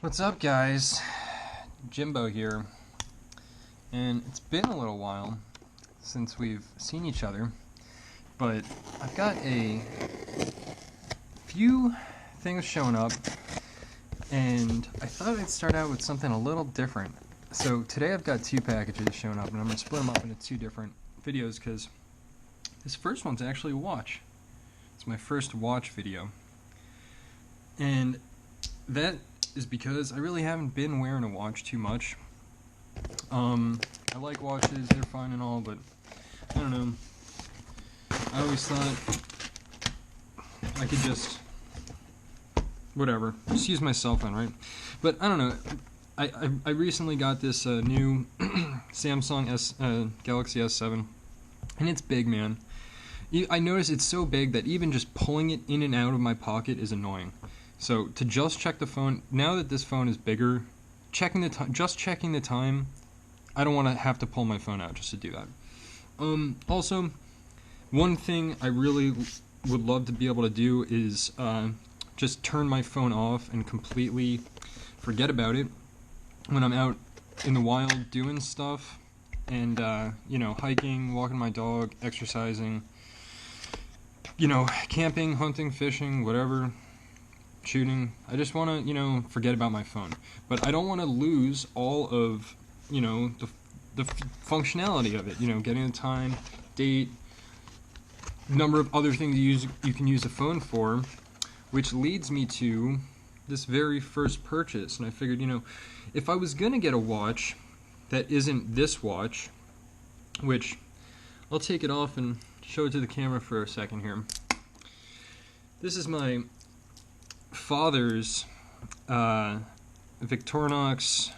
What's up, guys? Jimbo here, and it's been a little while since we've seen each other, but I've got a few things showing up, and I thought I'd start out with something a little different. So today I've got two packages showing up, and I'm going to split them up into two different videos because this first one's actually a watch. It's my first watch video, and that is because I really haven't been wearing a watch too much. I like watches, they're fine and all, but I don't know. I always thought I could just, whatever, just use my cell phone, right? But I don't know. I recently got this new Samsung Galaxy S7, and it's big, man. I notice it's so big that even just pulling it in and out of my pocket is annoying. So to just check the phone, now that this phone is bigger, checking the time, I don't want to have to pull my phone out just to do that. Also, one thing I really would love to be able to do is just turn my phone off and completely forget about it when I'm out in the wild doing stuff and, hiking, walking my dog, exercising, camping, hunting, fishing, whatever. Shooting. I just want to, forget about my phone. But I don't want to lose all of, the functionality of it. Getting the time, date, number of other things you can use a phone for, which leads me to this very first purchase. And I figured, if I was going to get a watch that isn't this watch, which I'll take it off and show it to the camera for a second here. This is my father's Victorinox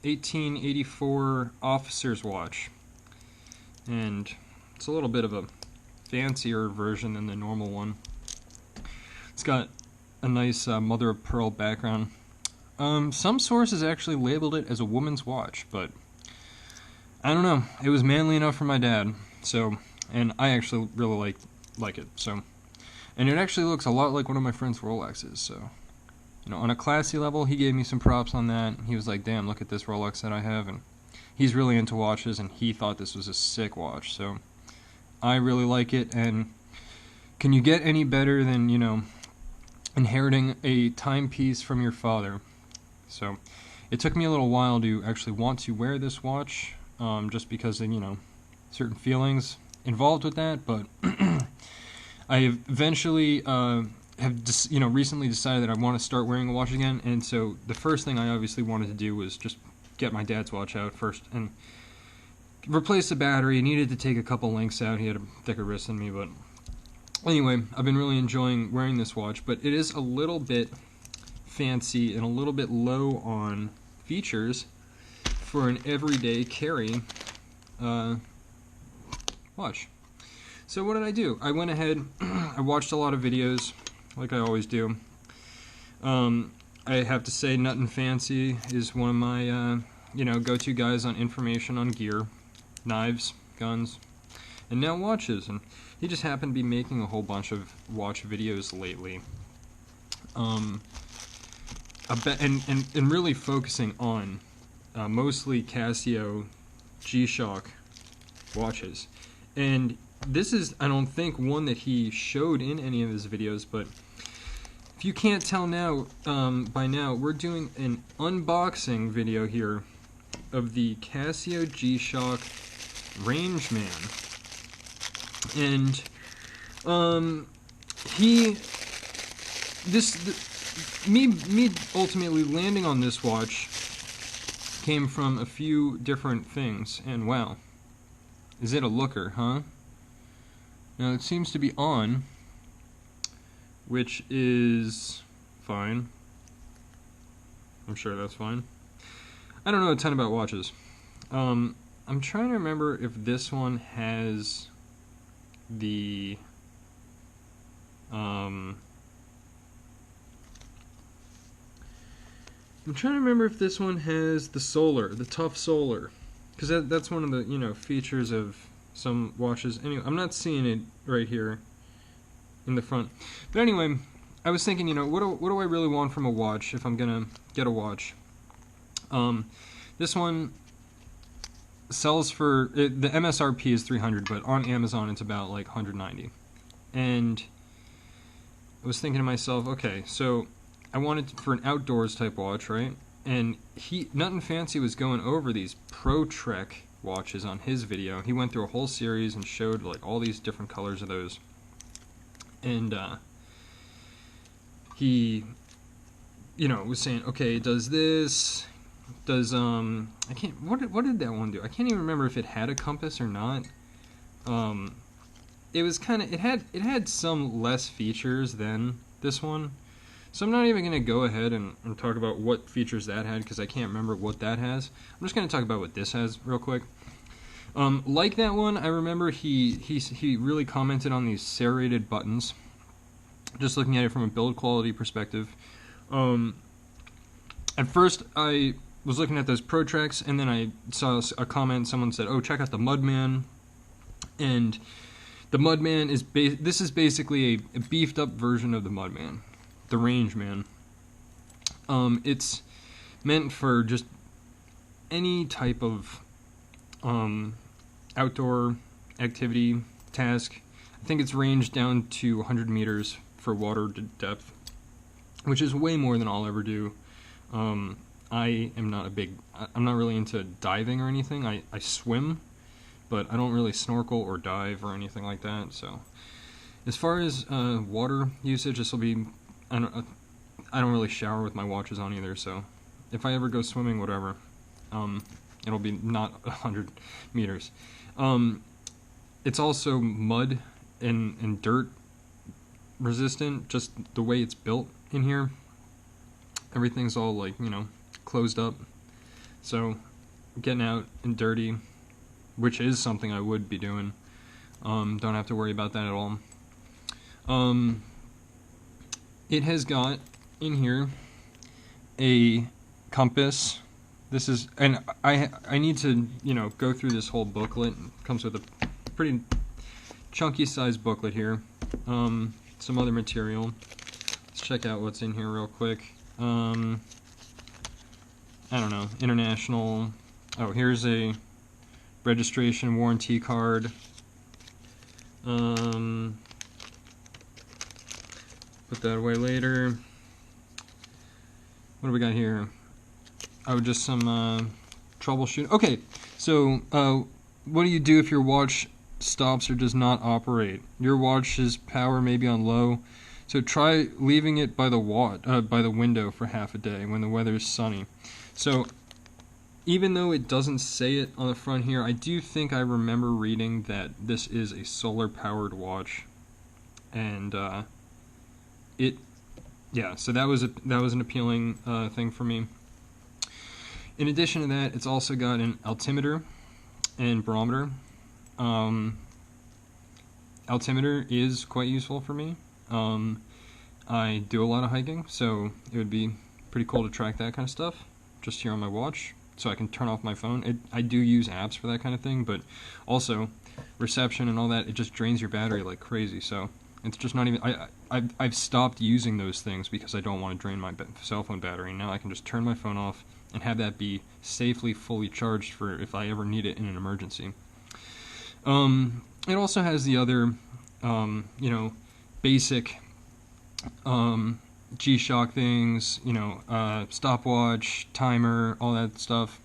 1884 officer's watch, and it's a little bit of a fancier version than the normal one. It's got a nice mother of pearl background. Some sources actually labeled it as a woman's watch, but I don't know. It was manly enough for my dad, so, and I actually really like it, so. And it actually looks a lot like one of my friend's Rolexes, so, on a classy level, he gave me some props on that. He was like, damn, look at this Rolex that I have, and he's really into watches, and he thought this was a sick watch, so I really like it, and can you get any better than, inheriting a timepiece from your father? So, it took me a little while to actually want to wear this watch, just because of, certain feelings involved with that, but I eventually recently decided that I want to start wearing a watch again, and so the first thing I obviously wanted to do was just get my dad's watch out first and replace the battery. He needed to take a couple links out. He had a thicker wrist than me, but anyway, I've been really enjoying wearing this watch, but it is a little bit fancy and a little bit low on features for an everyday carry watch. So what did I do? I went ahead, I watched a lot of videos, like I always do. I have to say nutnfancy is one of my, go-to guys on information on gear, knives, guns, and now watches. And he just happened to be making a whole bunch of watch videos lately. And really focusing on mostly Casio Gshock watches. And this is, I don't think, one that he showed in any of his videos, but if you can't tell now, by now, we're doing an unboxing video here of the Casio Gshock Rangeman. And, me ultimately landing on this watch came from a few different things, and wow, is it a looker, huh? Now it seems to be on, which is fine. I'm sure that's fine. I don't know a ton about watches. I'm trying to remember if this one has the I'm trying to remember if this one has the solar, the tough solar, because that's one of the features of some watches. Anyway, I'm not seeing it right here in the front, but anyway, I was thinking, you know, what do I really want from a watch if I'm gonna get a watch? This one sells for the MSRP is 300, but on Amazon it's about like 190. And I was thinking to myself, okay, so I wanted for an outdoors type watch, right? And nutnfancy was going over these Pro Trek watches on his video. He went through a whole series and showed like all these different colors of those. And he, you know, was saying, okay, it does this, does I can't, what did that one do? I can't even remember if it had a compass or not. It was kind of, it had some less features than this one. So I'm not even going to go ahead and talk about what features that had, because I can't remember what that has. I'm just going to talk about what this has real quick. Like that one, I remember he really commented on these serrated buttons. Just looking at it from a build quality perspective. At first, I was looking at those Pro Treks, and then I saw a comment. Someone said, "Oh, check out the Mudman," and the Mudman is this is basically a beefed up version of the Mudman, the Rangeman. It's meant for just any type of outdoor activity task. I think it's ranged down to 100 meters for water depth, which is way more than I'll ever do. I'm not really into diving or anything. I swim, but I don't really snorkel or dive or anything like that. So as far as water usage, this will be, I don't really shower with my watches on either, so if I ever go swimming, whatever, it'll be not 100 meters. It's also mud and dirt resistant, just the way it's built in here. Everything's all like, you know, closed up, so getting out and dirty, which is something I would be doing, don't have to worry about that at all. It has got in here a compass. This is, and I need to, you know, go through this whole booklet. It comes with a pretty chunky size booklet here. Some other material. Let's check out what's in here real quick. I don't know, international. Oh, here's a registration warranty card. Put that away later. What do we got here? Oh, just some troubleshooting. Okay, so what do you do if your watch stops or does not operate? Your watch's power may be on low, so try leaving it by the window for half a day when the weather is sunny. So even though it doesn't say it on the front here, I do think I remember reading that this is a solar powered watch, and so that was an appealing thing for me. In addition to that, it's also got an altimeter and barometer. Altimeter is quite useful for me. I do a lot of hiking, so it would be pretty cool to track that kind of stuff just here on my watch, so I can turn off my phone. I do use apps for that kind of thing, but also reception and all that, it just drains your battery like crazy, so it's just not even, I've stopped using those things because I don't want to drain my cell phone battery. Now I can just turn my phone off and have that be safely fully charged for if I ever need it in an emergency. It also has the other, you know, basic G-Shock things, you know, stopwatch, timer, all that stuff.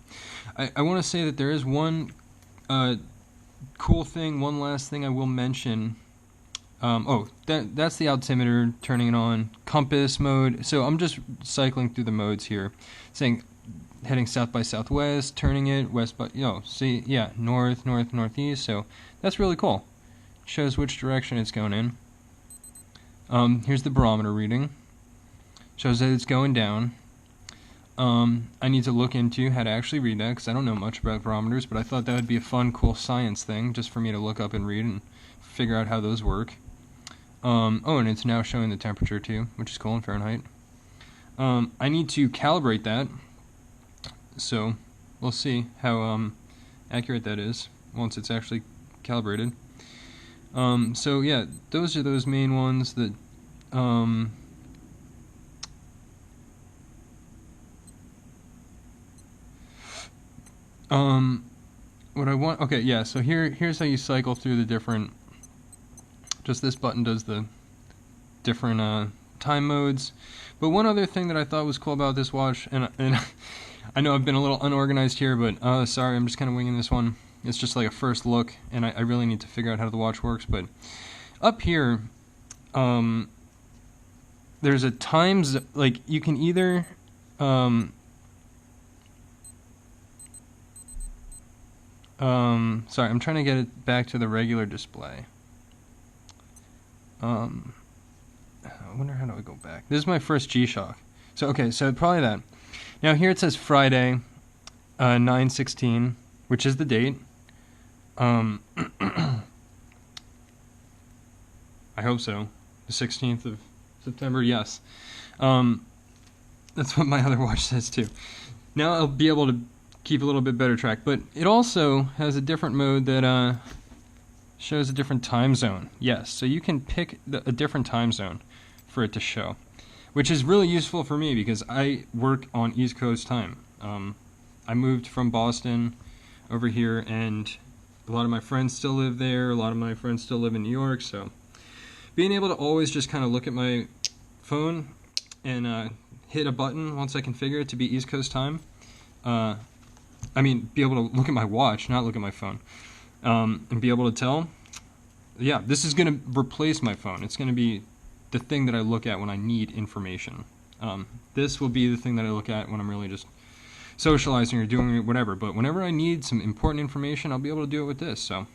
I want to say that there is one cool thing, one last thing I will mention. That's the altimeter, turning it on. Compass mode. So I'm just cycling through the modes here, saying heading south by southwest, turning it west by, north, north, northeast. So that's really cool. Shows which direction it's going in. Here's the barometer reading. Shows that it's going down. I need to look into how to actually read that because I don't know much about barometers, but I thought that would be a fun, cool science thing just for me to look up and read and figure out how those work. And it's now showing the temperature too, which is cool in Fahrenheit. I need to calibrate that, so we'll see how accurate that is once it's actually calibrated. So yeah, those are those main ones that What I want, okay, yeah, so here's how you cycle through the different, just this button does the different time modes. But one other thing that I thought was cool about this watch, and I know I've been a little unorganized here, but sorry, I'm just kind of winging this one. It's just like a first look, and I really need to figure out how the watch works. But up here, there's a times, like you can either sorry, I'm trying to get it back to the regular display. I wonder how do I go back. This is my first Gshock. So okay, so probably that. Now here it says Friday, 9/16, which is the date. I hope so. The 16th of September, yes. That's what my other watch says too. Now I'll be able to keep a little bit better track, but it also has a different mode that shows a different time zone. Yes, so you can pick a different time zone for it to show, which is really useful for me because I work on East Coast time. I moved from Boston over here, and a lot of my friends still live there. A lot of my friends still live in New York, so being able to always just kind of look at my phone and hit a button once I configure it to be East Coast time. I mean, be able to look at my watch, not look at my phone, and be able to tell. Yeah, this is going to replace my phone. It's going to be the thing that I look at when I need information. This will be the thing that I look at when I'm really just socializing or doing whatever. But whenever I need some important information, I'll be able to do it with this. So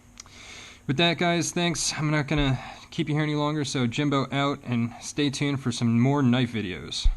with that, guys, thanks. I'm not going to keep you here any longer. So Jimbo out, and stay tuned for some more knife videos.